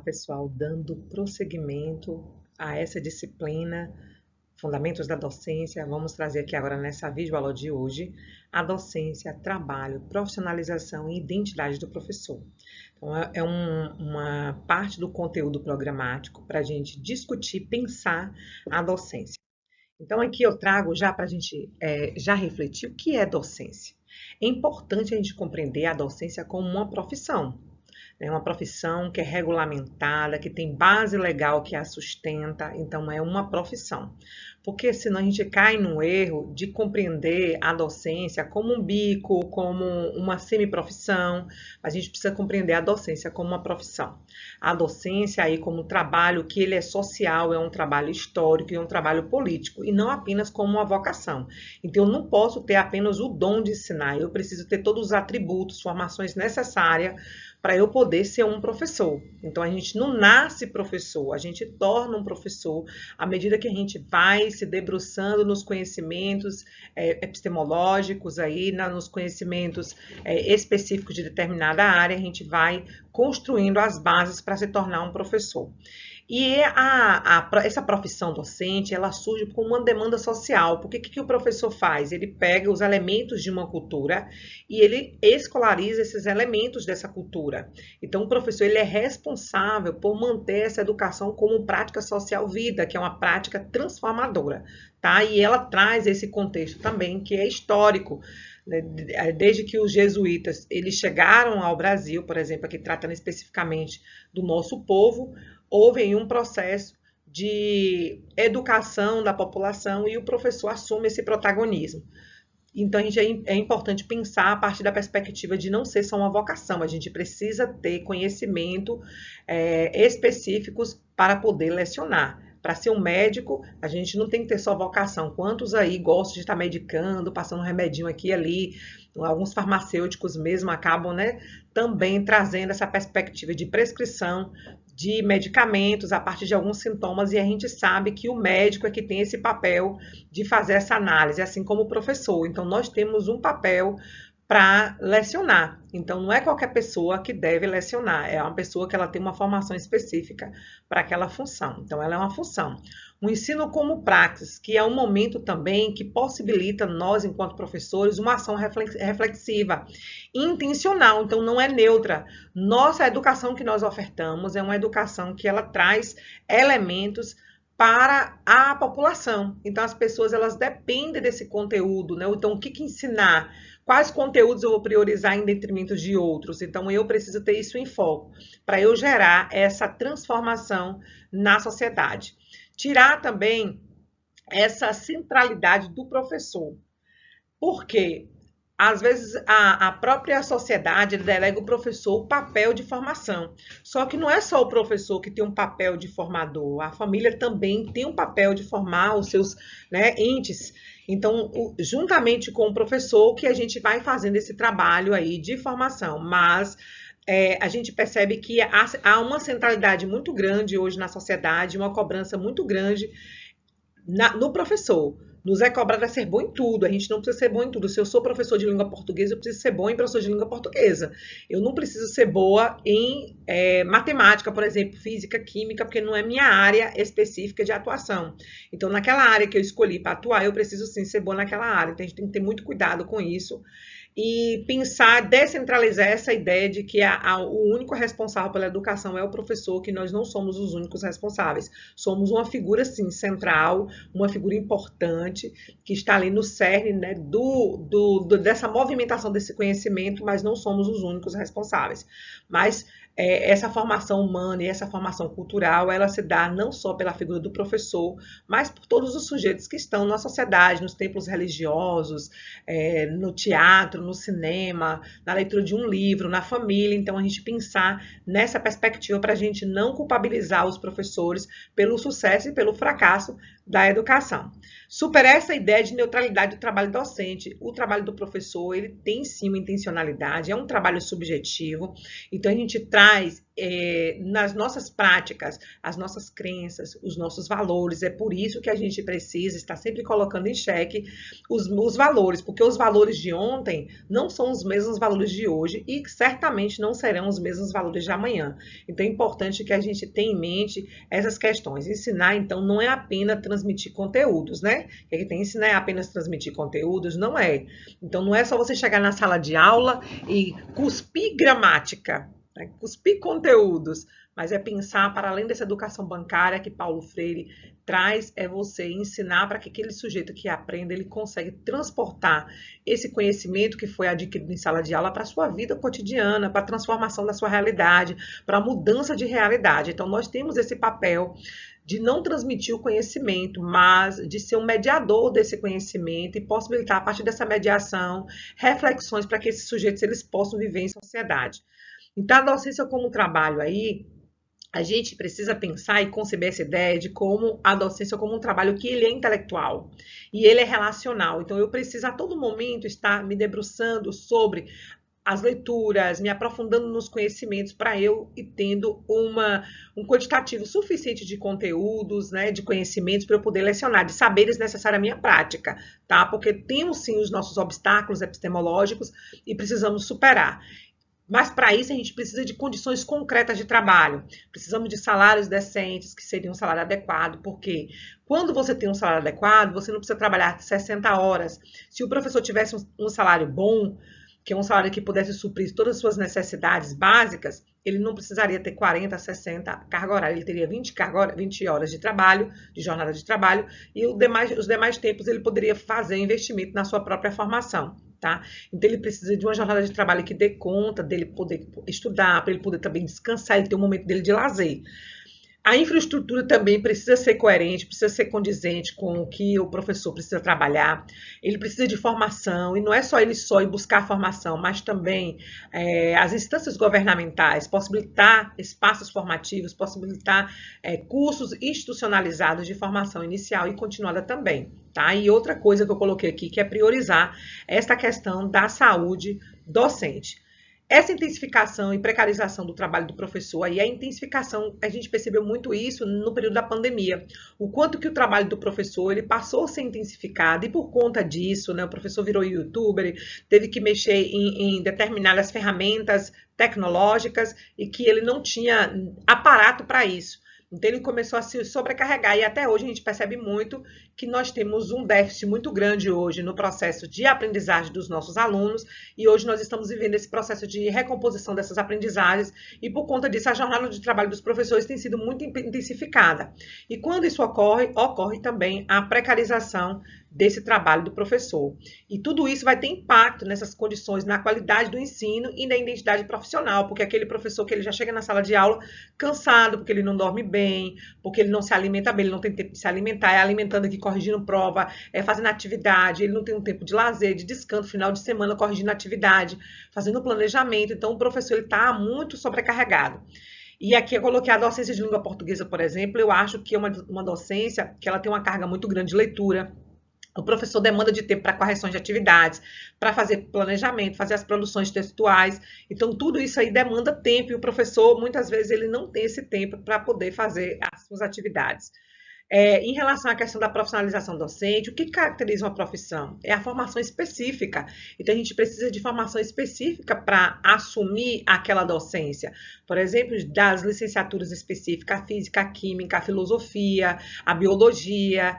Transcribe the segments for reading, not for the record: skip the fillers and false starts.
pessoal, dando prosseguimento a essa disciplina, Fundamentos da Docência. Vamos trazer aqui agora nessa videoaula de hoje a docência, trabalho, profissionalização e identidade do professor. Então, uma parte do conteúdo programático para a gente discutir, pensar a docência. Então, aqui eu trago já para a gente já refletir o que é docência. É importante a gente compreender a docência como uma profissão. É uma profissão que é regulamentada, que tem base legal que a sustenta, então é uma profissão. Porque senão a gente cai no erro de compreender a docência como um bico, como uma semiprofissão. A gente precisa compreender a docência como uma profissão. A docência aí como um trabalho que ele é social, é um trabalho histórico e um trabalho político, e não apenas como uma vocação. Então eu não posso ter apenas o dom de ensinar, eu preciso ter todos os atributos, formações necessárias para eu poder ser um professor. Então, a gente não nasce professor, a gente torna um professor à medida que a gente vai se debruçando nos conhecimentos epistemológicos, aí, nos conhecimentos específicos de determinada área, a gente vai construindo as bases para se tornar um professor. E essa profissão docente, ela surge com uma demanda social. Porque o que o professor faz? Ele pega os elementos de uma cultura e ele escolariza esses elementos dessa cultura. Então, o professor ele é responsável por manter essa educação como prática social vida, que é uma prática transformadora, tá? E ela traz esse contexto também, que é histórico. Desde que os jesuítas eles chegaram ao Brasil, por exemplo, aqui tratando especificamente do nosso povo, houve aí um processo de educação da população e o professor assume esse protagonismo. Então, é importante pensar a partir da perspectiva de não ser só uma vocação, a gente precisa ter conhecimento específicos para poder lecionar. Para ser um médico, a gente não tem que ter só vocação. Quantos aí gostam de estar medicando, passando um remedinho aqui e ali? Alguns farmacêuticos mesmo acabam, também trazendo essa perspectiva de prescrição de medicamentos a partir de alguns sintomas, e a gente sabe que o médico é que tem esse papel de fazer essa análise, assim como o professor. Então, nós temos um papel para lecionar. Então, não é qualquer pessoa que deve lecionar, é uma pessoa que ela tem uma formação específica para aquela função. Então, ela é uma função. O ensino como praxis, que é um momento também que possibilita nós, enquanto professores, uma ação reflexiva, intencional, então não é neutra. Nossa educação que nós ofertamos é uma educação que ela traz elementos para a população. Então, as pessoas elas dependem desse conteúdo, Então, o que ensinar? Quais conteúdos eu vou priorizar em detrimento de outros? Então, eu preciso ter isso em foco para eu gerar essa transformação na sociedade. Tirar também essa centralidade do professor. Por quê? Às vezes, a própria sociedade delega o professor o papel de formação. Só que não é só o professor que tem um papel de formador. A família também tem um papel de formar os seus entes. Então, juntamente com o professor, que a gente vai fazendo esse trabalho aí de formação. Mas a gente percebe que há uma centralidade muito grande hoje na sociedade, uma cobrança muito grande no professor. Nos é cobrado a ser bom em tudo, a gente não precisa ser bom em tudo. Se eu sou professor de língua portuguesa, eu preciso ser bom em professor de língua portuguesa. Eu não preciso ser boa em matemática, por exemplo, física, química, porque não é minha área específica de atuação. Então, naquela área que eu escolhi para atuar, eu preciso sim ser boa naquela área. Então, a gente tem que ter muito cuidado com isso. E pensar, descentralizar essa ideia de que o único responsável pela educação é o professor, que nós não somos os únicos responsáveis. Somos uma figura, sim, central, uma figura importante, que está ali no cerne dessa movimentação desse conhecimento, mas não somos os únicos responsáveis. Mas essa formação humana e essa formação cultural, ela se dá não só pela figura do professor, mas por todos os sujeitos que estão na sociedade, nos templos religiosos, no teatro, no cinema, na leitura de um livro, na família. Então, a gente pensar nessa perspectiva para a gente não culpabilizar os professores pelo sucesso e pelo fracasso da educação. Superar essa ideia de neutralidade do trabalho docente. O trabalho do professor, ele tem sim uma intencionalidade, é um trabalho subjetivo, então a gente traz nas nossas práticas, as nossas crenças, os nossos valores. É por isso que a gente precisa estar sempre colocando em xeque os valores, porque os valores de ontem não são os mesmos valores de hoje e certamente não serão os mesmos valores de amanhã. Então é importante que a gente tenha em mente essas questões. Ensinar, então, não é apenas transmitir conteúdos, né? O que tem que ensinar é apenas transmitir conteúdos? Não é. Então não é só você chegar na sala de aula e cuspir gramática, né? Cuspir conteúdos, mas é pensar para além dessa educação bancária que Paulo Freire traz, é você ensinar para que aquele sujeito que aprenda, ele consegue transportar esse conhecimento que foi adquirido em sala de aula para a sua vida cotidiana, para a transformação da sua realidade, para a mudança de realidade. Então nós temos esse papel de não transmitir o conhecimento, mas de ser um mediador desse conhecimento e possibilitar, a partir dessa mediação, reflexões para que esses sujeitos eles possam viver em sociedade. Então, a docência como trabalho aí, a gente precisa pensar e conceber essa ideia de como a docência como um trabalho que ele é intelectual e ele é relacional. Então, eu preciso a todo momento estar me debruçando sobre as leituras, me aprofundando nos conhecimentos para eu ir tendo um quantitativo suficiente de conteúdos, né, de conhecimentos para eu poder lecionar, de saberes necessários à minha prática, tá? Porque temos sim os nossos obstáculos epistemológicos e precisamos superar. Mas para isso a gente precisa de condições concretas de trabalho. Precisamos de salários decentes, que seria um salário adequado, porque quando você tem um salário adequado, você não precisa trabalhar 60 horas. Se o professor tivesse um salário bom, que é um salário que pudesse suprir todas as suas necessidades básicas, ele não precisaria ter 40, 60 carga horária, ele teria 20 horas de trabalho, de jornada de trabalho, e os demais tempos ele poderia fazer investimento na sua própria formação. Tá? Então ele precisa de uma jornada de trabalho que dê conta dele poder estudar, para ele poder também descansar, ele ter um momento dele de lazer. A infraestrutura também precisa ser coerente, precisa ser condizente com o que o professor precisa trabalhar. Ele precisa de formação, e não é só ele só ir buscar formação, mas também as instâncias governamentais, possibilitar espaços formativos, possibilitar cursos institucionalizados de formação inicial e continuada também. Tá? E outra coisa que eu coloquei aqui, que é priorizar esta questão da saúde docente. Essa intensificação e precarização do trabalho do professor, aí a intensificação, a gente percebeu muito isso no período da pandemia, o quanto que o trabalho do professor ele passou a ser intensificado, e por conta disso, né, o professor virou youtuber, teve que mexer em determinadas ferramentas tecnológicas e que ele não tinha aparato para isso. Então ele começou a se sobrecarregar e até hoje a gente percebe muito que nós temos um déficit muito grande hoje no processo de aprendizagem dos nossos alunos, e hoje nós estamos vivendo esse processo de recomposição dessas aprendizagens, e por conta disso a jornada de trabalho dos professores tem sido muito intensificada. E quando isso ocorre também a precarização desse trabalho do professor. E tudo isso vai ter impacto nessas condições, na qualidade do ensino e na identidade profissional, porque aquele professor que ele já chega na sala de aula cansado, porque ele não dorme bem, porque ele não se alimenta bem, ele não tem tempo de se alimentar, é alimentando aqui, corrigindo prova, fazendo atividade, ele não tem um tempo de lazer, de descanso, final de semana, corrigindo atividade, fazendo planejamento. Então o professor está muito sobrecarregado. E aqui eu coloquei a docência de língua portuguesa, por exemplo, eu acho que é uma docência que ela tem uma carga muito grande de leitura. O professor demanda de tempo para correções de atividades, para fazer planejamento, fazer as produções textuais. Então, tudo isso aí demanda tempo e o professor, muitas vezes, ele não tem esse tempo para poder fazer as suas atividades. Em relação à questão da profissionalização docente, o que caracteriza uma profissão? É a formação específica. Então, a gente precisa de formação específica para assumir aquela docência. Por exemplo, das licenciaturas específicas, a física, a química, a filosofia, a biologia,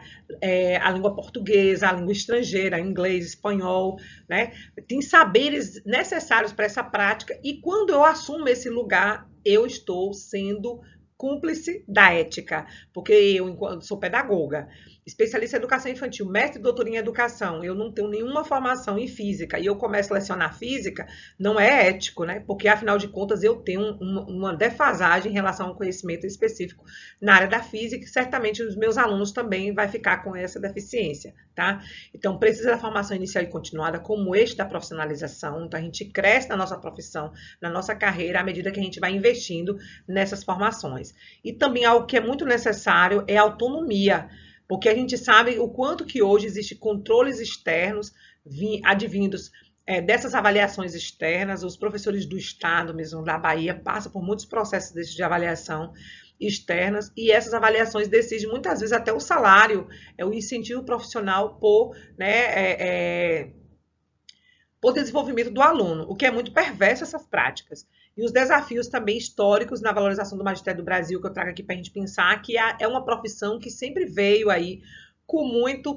a língua portuguesa, a língua estrangeira, inglês, espanhol, né? Tem saberes necessários para essa prática, e quando eu assumo esse lugar, eu estou sendo cúmplice da ética, porque eu sou pedagoga, especialista em educação infantil, mestre e doutora em educação, eu não tenho nenhuma formação em física e eu começo a lecionar física, não é ético, né? Porque afinal de contas eu tenho uma defasagem em relação a um conhecimento específico na área da física, e certamente os meus alunos também vai ficar com essa deficiência, tá? Então precisa da formação inicial e continuada como eixo da profissionalização. Então a gente cresce na nossa profissão, na nossa carreira, à medida que a gente vai investindo nessas formações. E também algo que é muito necessário é a autonomia, porque a gente sabe o quanto que hoje existem controles externos advindos dessas avaliações externas. Os professores do estado mesmo, da Bahia, passam por muitos processos desses de avaliação externas, e essas avaliações decidem muitas vezes até o salário, o incentivo profissional por desenvolvimento do aluno, o que é muito perverso essas práticas. E os desafios também históricos na valorização do magistério do Brasil, que eu trago aqui para a gente pensar, que é uma profissão que sempre veio aí com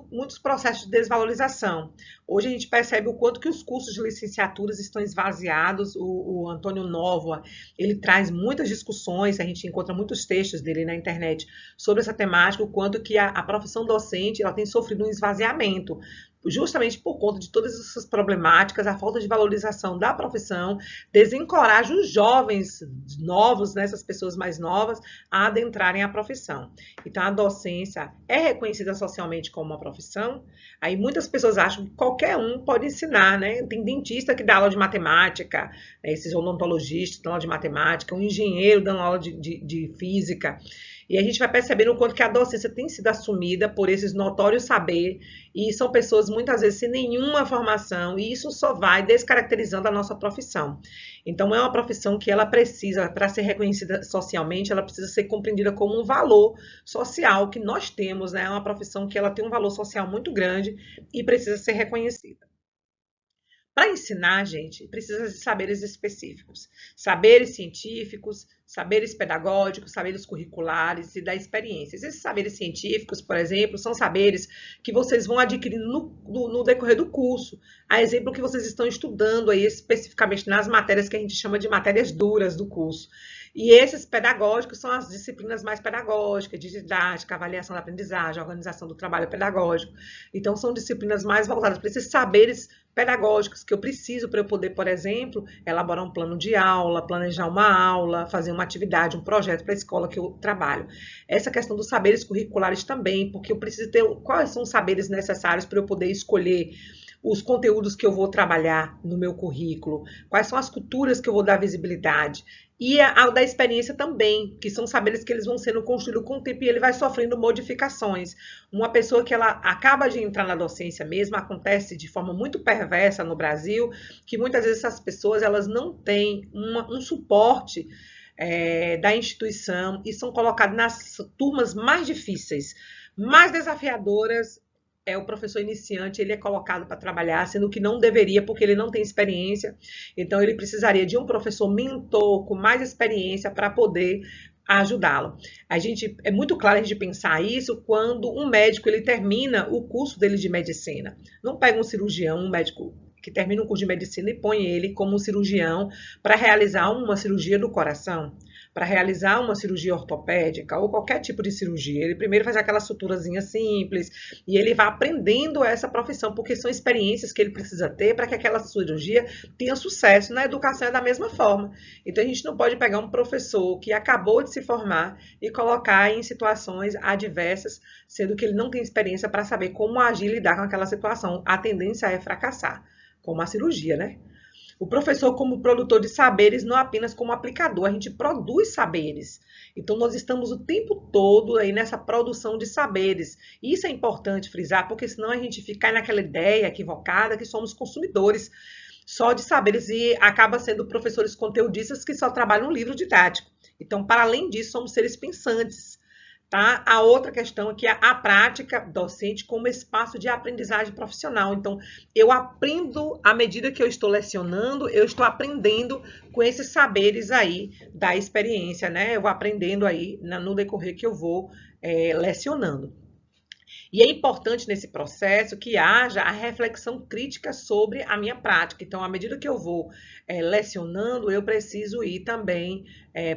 muitos processos de desvalorização. Hoje a gente percebe o quanto que os cursos de licenciaturas estão esvaziados. O Antônio Novoa, ele traz muitas discussões, a gente encontra muitos textos dele na internet sobre essa temática, o quanto que a profissão docente ela tem sofrido um esvaziamento, justamente por conta de todas essas problemáticas, a falta de valorização da profissão, desencoraja os jovens novos, né, essas pessoas mais novas, a adentrarem a profissão. Então, a docência é reconhecida socialmente como uma profissão. Aí muitas pessoas acham que qualquer um pode ensinar, né? Tem dentista que dá aula de matemática, né, esses odontologistas dão aula de matemática, um engenheiro dando aula de física. E a gente vai percebendo o quanto que a docência tem sido assumida por esses notórios saber, e são pessoas muitas vezes sem nenhuma formação, e isso só vai descaracterizando a nossa profissão. Então é uma profissão que ela precisa, para ser reconhecida socialmente, ela precisa ser compreendida como um valor social que nós temos, né? É uma profissão que ela tem um valor social muito grande e precisa ser reconhecida. Para ensinar, gente, precisa de saberes específicos, saberes científicos, saberes pedagógicos, saberes curriculares e da experiência. Esses saberes científicos, por exemplo, são saberes que vocês vão adquirir no decorrer do curso. A exemplo que vocês estão estudando aí especificamente nas matérias que a gente chama de matérias duras do curso. E esses pedagógicos são as disciplinas mais pedagógicas, de didática, avaliação da aprendizagem, organização do trabalho pedagógico. Então, são disciplinas mais voltadas para esses saberes pedagógicos que eu preciso para eu poder, por exemplo, elaborar um plano de aula, planejar uma aula, fazer uma atividade, um projeto para a escola que eu trabalho. Essa questão dos saberes curriculares também, porque eu preciso ter quais são os saberes necessários para eu poder escolher os conteúdos que eu vou trabalhar no meu currículo, quais são as culturas que eu vou dar visibilidade. E a da experiência também, que são saberes que eles vão sendo construídos com o tempo e ele vai sofrendo modificações. Uma pessoa que ela acaba de entrar na docência mesmo, acontece de forma muito perversa no Brasil, que muitas vezes essas pessoas elas não têm um suporte da instituição e são colocadas nas turmas mais difíceis, mais desafiadoras. O professor iniciante, ele é colocado para trabalhar, sendo que não deveria, porque ele não tem experiência. Então, ele precisaria de um professor mentor com mais experiência para poder ajudá-lo. É muito claro a gente pensar isso quando um médico ele termina o curso dele de medicina. Não pega um cirurgião, um médico que termina um curso de medicina e põe ele como cirurgião para realizar uma cirurgia do coração, para realizar uma cirurgia ortopédica ou qualquer tipo de cirurgia. Ele primeiro faz aquela suturazinha simples e ele vai aprendendo essa profissão, porque são experiências que ele precisa ter para que aquela cirurgia tenha sucesso. Na educação é da mesma forma. Então a gente não pode pegar um professor que acabou de se formar e colocar em situações adversas, sendo que ele não tem experiência para saber como agir e lidar com aquela situação. A tendência é fracassar, como a cirurgia, né? O professor como produtor de saberes, não apenas como aplicador, a gente produz saberes. Então, nós estamos o tempo todo aí nessa produção de saberes. Isso é importante frisar, porque senão a gente fica naquela ideia equivocada que somos consumidores só de saberes e acaba sendo professores conteudistas que só trabalham no livro didático. Então, para além disso, somos seres pensantes. Tá? A outra questão é que a prática docente como espaço de aprendizagem profissional. Então, eu aprendo à medida que eu estou lecionando, eu estou aprendendo com esses saberes aí da experiência, né? Eu vou aprendendo aí no decorrer que eu vou lecionando. E é importante nesse processo que haja a reflexão crítica sobre a minha prática. Então, à medida que eu vou lecionando, eu preciso ir também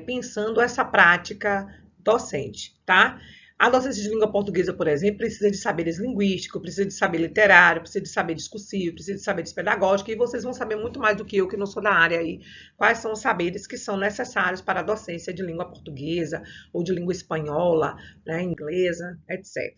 pensando essa prática docente, tá? A docência de língua portuguesa, por exemplo, precisa de saberes linguísticos, precisa de saber literário, precisa de saber discursivo, precisa de saberes pedagógicos, e vocês vão saber muito mais do que eu, que não sou da área aí, quais são os saberes que são necessários para a docência de língua portuguesa, ou de língua espanhola, né, inglesa, etc.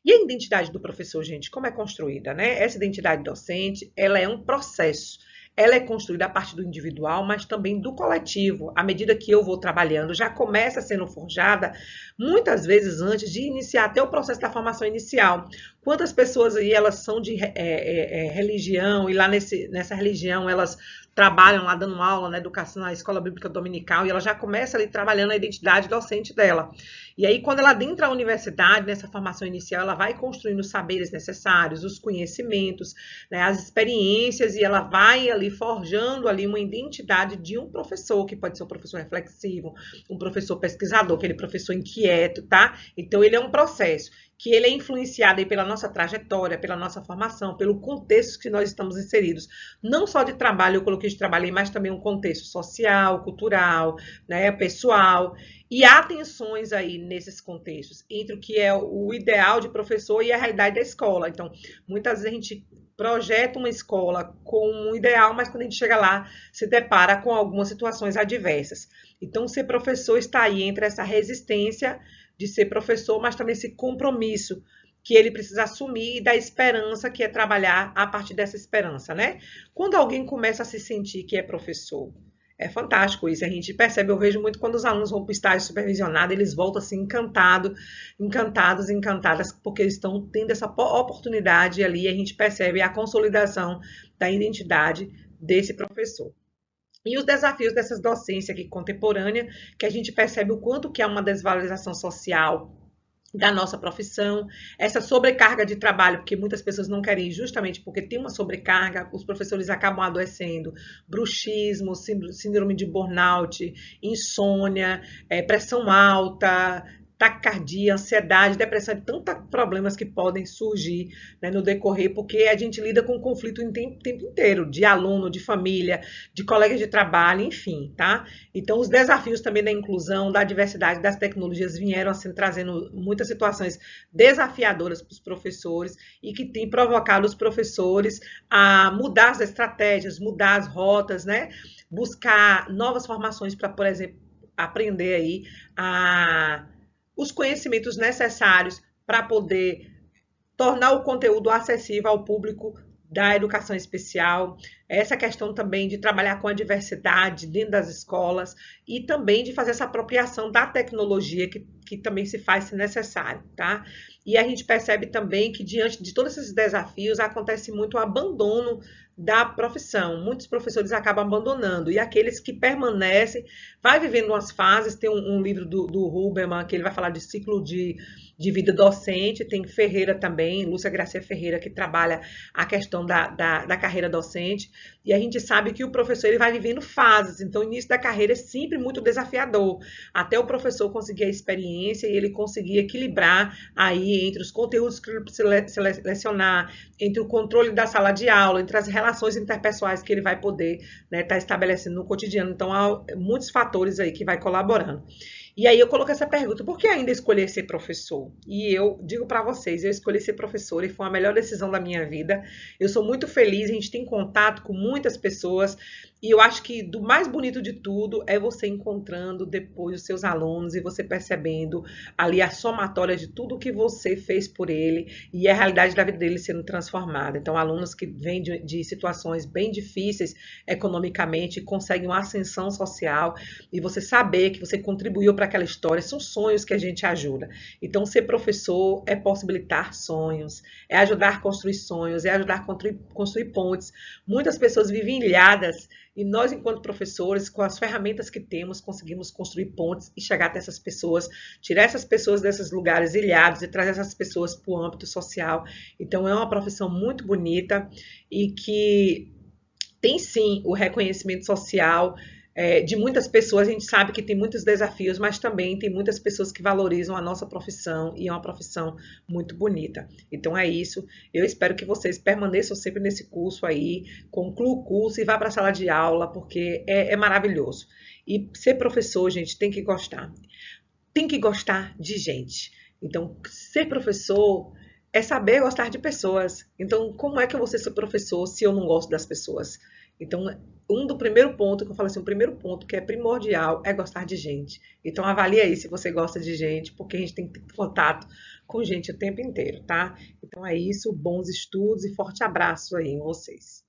E a identidade do professor, gente, como é construída, né? Essa identidade docente, ela é um processo. Ela é construída a partir do individual, mas também do coletivo. À medida que eu vou trabalhando, já começa sendo forjada muitas vezes antes de iniciar até o processo da formação inicial. Quantas pessoas aí elas são de religião e lá nessa religião elas trabalham lá dando aula na educação, na escola bíblica dominical, e ela já começa ali trabalhando a identidade docente dela. E aí, quando ela adentra a universidade, nessa formação inicial, ela vai construindo os saberes necessários, os conhecimentos, né, as experiências, e ela vai ali forjando ali uma identidade de um professor, que pode ser um professor reflexivo, um professor pesquisador, aquele professor inquieto, tá? Então, ele é um processo que ele é influenciado aí pela nossa trajetória, pela nossa formação, pelo contexto que nós estamos inseridos. Não só de trabalho, eu coloquei de trabalho, mas também um contexto social, cultural, né, pessoal. E há tensões aí nesses contextos, entre o que é o ideal de professor e a realidade da escola. Então, muitas vezes a gente projeta uma escola com um ideal, mas quando a gente chega lá, se depara com algumas situações adversas. Então, ser professor está aí entre essa resistência de ser professor, mas também esse compromisso que ele precisa assumir e da esperança que é trabalhar a partir dessa esperança, né? Quando alguém começa a se sentir que é professor, é fantástico isso, a gente percebe, eu vejo muito quando os alunos vão para o estágio supervisionado, eles voltam assim encantadas, porque eles estão tendo essa oportunidade ali, a gente percebe a consolidação da identidade desse professor. E os desafios dessas docências aqui contemporânea, que a gente percebe o quanto que é uma desvalorização social da nossa profissão, essa sobrecarga de trabalho, porque muitas pessoas não querem ir justamente porque tem uma sobrecarga, os professores acabam adoecendo, bruxismo, síndrome de burnout, insônia, pressão alta, taquicardia, ansiedade, depressão, tantos problemas que podem surgir, né, no decorrer, porque a gente lida com conflito o tempo inteiro, de aluno, de família, de colegas de trabalho, enfim, tá? Então, os desafios também da inclusão, da diversidade das tecnologias vieram assim, trazendo muitas situações desafiadoras para os professores e que tem provocado os professores a mudar as estratégias, mudar as rotas, né? Buscar novas formações para, por exemplo, aprender aí os conhecimentos necessários para poder tornar o conteúdo acessível ao público da educação especial, essa questão também de trabalhar com a diversidade dentro das escolas e também de fazer essa apropriação da tecnologia que também se faz se necessário, tá? E a gente percebe também que diante de todos esses desafios acontece muito o abandono da profissão. Muitos professores acabam abandonando e aqueles que permanecem vai vivendo umas fases. Tem um livro do Huberman que ele vai falar de ciclo de vida docente, tem Ferreira também, Lúcia Gracia Ferreira, que trabalha a questão da carreira docente, e a gente sabe que o professor ele vai vivendo fases, então o início da carreira é sempre muito desafiador, até o professor conseguir a experiência e ele conseguir equilibrar aí entre os conteúdos que ele precisa selecionar, entre o controle da sala de aula, entre as relações interpessoais que ele vai poder, né, estar estabelecendo no cotidiano, então há muitos fatores aí que vai colaborando. E aí eu coloquei essa pergunta, por que ainda escolher ser professor? E eu digo para vocês, eu escolhi ser professora e foi a melhor decisão da minha vida. Eu sou muito feliz, a gente tem contato com muitas pessoas e eu acho que do mais bonito de tudo é você encontrando depois os seus alunos e você percebendo ali a somatória de tudo que você fez por ele e a realidade da vida dele sendo transformada. Então, alunos que vêm de situações bem difíceis economicamente conseguem uma ascensão social e você saber que você contribuiu para aquela história, são sonhos que a gente ajuda. Então, ser professor é possibilitar sonhos, é ajudar a construir sonhos, é ajudar a construir pontes. Muitas pessoas vivem ilhadas e nós, enquanto professores, com as ferramentas que temos, conseguimos construir pontes e chegar até essas pessoas, tirar essas pessoas desses lugares ilhados e trazer essas pessoas para o âmbito social. Então, é uma profissão muito bonita e que tem, sim, o reconhecimento social de muitas pessoas. A gente sabe que tem muitos desafios, mas também tem muitas pessoas que valorizam a nossa profissão e é uma profissão muito bonita. Então é isso. Eu espero que vocês permaneçam sempre nesse curso aí, concluam o curso e vá para a sala de aula, porque é maravilhoso. E ser professor, gente, tem que gostar. Tem que gostar de gente. Então, ser professor é saber gostar de pessoas. Então, como é que eu vou ser professor se eu não gosto das pessoas? Então, do primeiro ponto, que eu falo assim, o primeiro ponto que é primordial é gostar de gente. Então, avalie aí se você gosta de gente, porque a gente tem que ter contato com gente o tempo inteiro, tá? Então é isso, bons estudos e forte abraço aí em vocês.